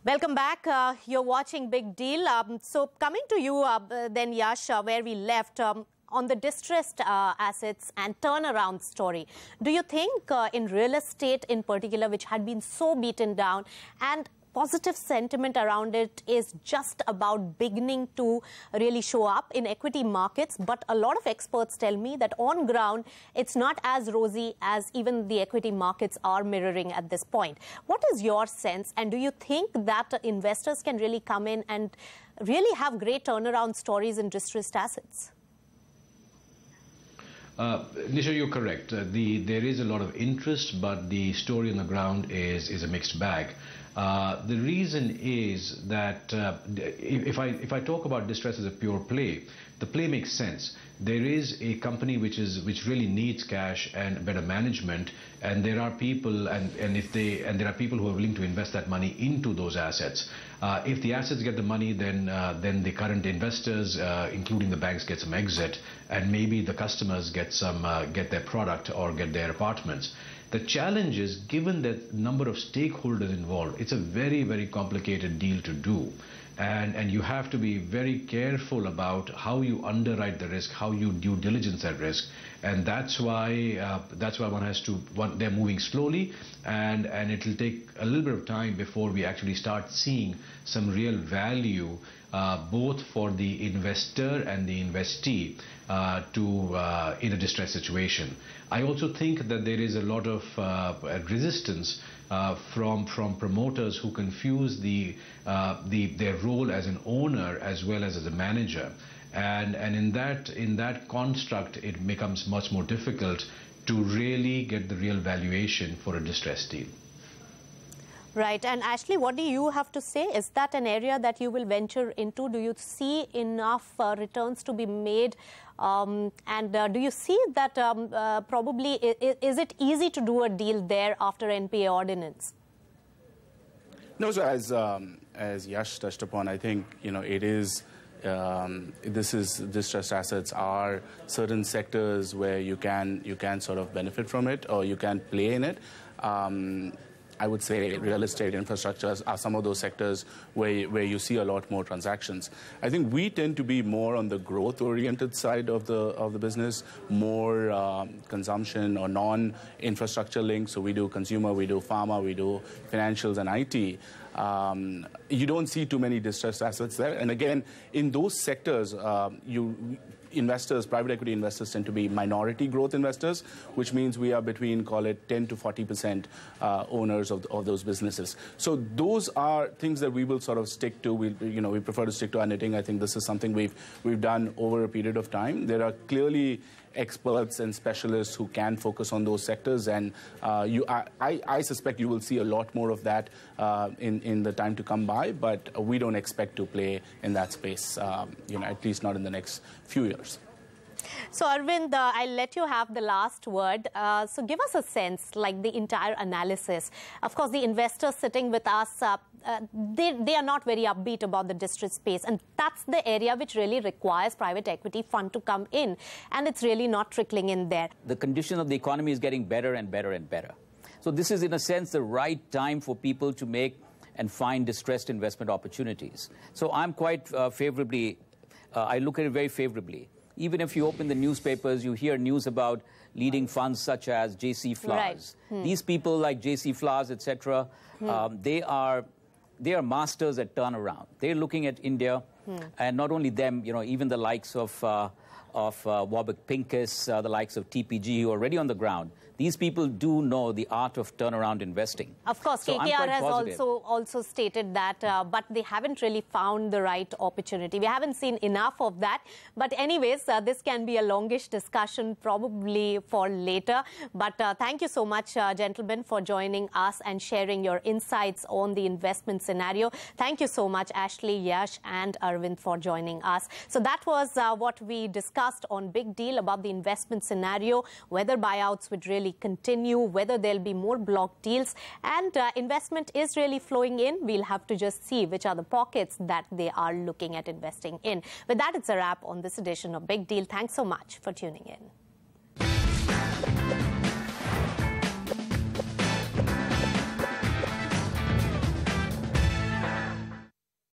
Welcome back. You're watching Big Deal. So coming to you then, Yash, where we left on the distressed assets and turnaround story. Do you think in real estate in particular, which had been so beaten down, and positive sentiment around it is just about beginning to really show up in equity markets, but a lot of experts tell me that on ground, it's not as rosy as even the equity markets are mirroring at this point. What is your sense, and do you think that investors can really come in and really have great turnaround stories in distressed assets? Nisha, you're correct. There is a lot of interest, but the story on the ground is a mixed bag. The reason is that if I talk about distress as a pure play, the play makes sense. There is a company which really needs cash and better management, and there are people there are people who are willing to invest that money into those assets. If the assets get the money, then the current investors, including the banks, get some exit, and maybe the customers get their product or get their apartments. The challenge is, given the number of stakeholders involved, it's a very, very complicated deal to do. And you have to be very careful about how you underwrite the risk, how you due diligence that risk. And that's why they're moving slowly, and it'll take a little bit of time before we actually start seeing some real value, both for the investor and the investee in a distressed situation. I also think that there is a lot of resistance from promoters who confuse their role as an owner as well as a manager, and in that construct it becomes much more difficult to really get the real valuation for a distressed deal. Right. And Ashley, what do you have to say? Is that an area that you will venture into? Do you see enough returns to be made? And do you see that probably is it easy to do a deal there after NPA ordinance? No, so as Yash touched upon, I think it is. Distressed assets are certain sectors where you can sort of benefit from it, or you can play in it. I would say real estate, infrastructure are some of those sectors where you see a lot more transactions. I think we tend to be more on the growth-oriented side of the business, more consumption or non-infrastructure linked. So we do consumer, we do pharma, we do financials and IT. You don't see too many distressed assets there. And again, in those sectors, private equity investors tend to be minority growth investors, which means we are between, call it 10 to 40% owners of those businesses. So those are things that we will sort of stick to. We prefer to stick to our knitting. I think this is something we've done over a period of time. There are clearly experts and specialists who can focus on those sectors, and I suspect you will see a lot more of that in the time to come by, but we don't expect to play in that space, at least not in the next few years. So, Arvind, I'll let you have the last word. So give us a sense, like the entire analysis. Of course, the investors sitting with us, they are not very upbeat about the distressed space. And that's the area which really requires private equity fund to come in. And it's really not trickling in there. The condition of the economy is getting better and better and better. So this is, in a sense, the right time for people to make and find distressed investment opportunities. So I'm quite favorably, I look at it very favorably. Even if you open the newspapers, you hear news about leading funds such as J.C. Flowers. Right. These people like J.C. Flowers, etc., they are masters at turnaround. They're looking at India, and not only them, even the likes of Warburg Pincus, the likes of TPG, who are already on the ground. These people do know the art of turnaround investing. Of course, so KKR has also stated that, but they haven't really found the right opportunity. We haven't seen enough of that. But anyways, this can be a longish discussion probably for later. But thank you so much, gentlemen, for joining us and sharing your insights on the investment scenario. Thank you so much, Ashley, Yash, and Arvind, for joining us. So that was what we discussed on Big Deal about the investment scenario, whether buyouts would really continue, whether there'll be more block deals, and investment is really flowing in. We'll have to just see which are the pockets that they are looking at investing in. With that, it's a wrap on this edition of Big Deal. Thanks so much for tuning in.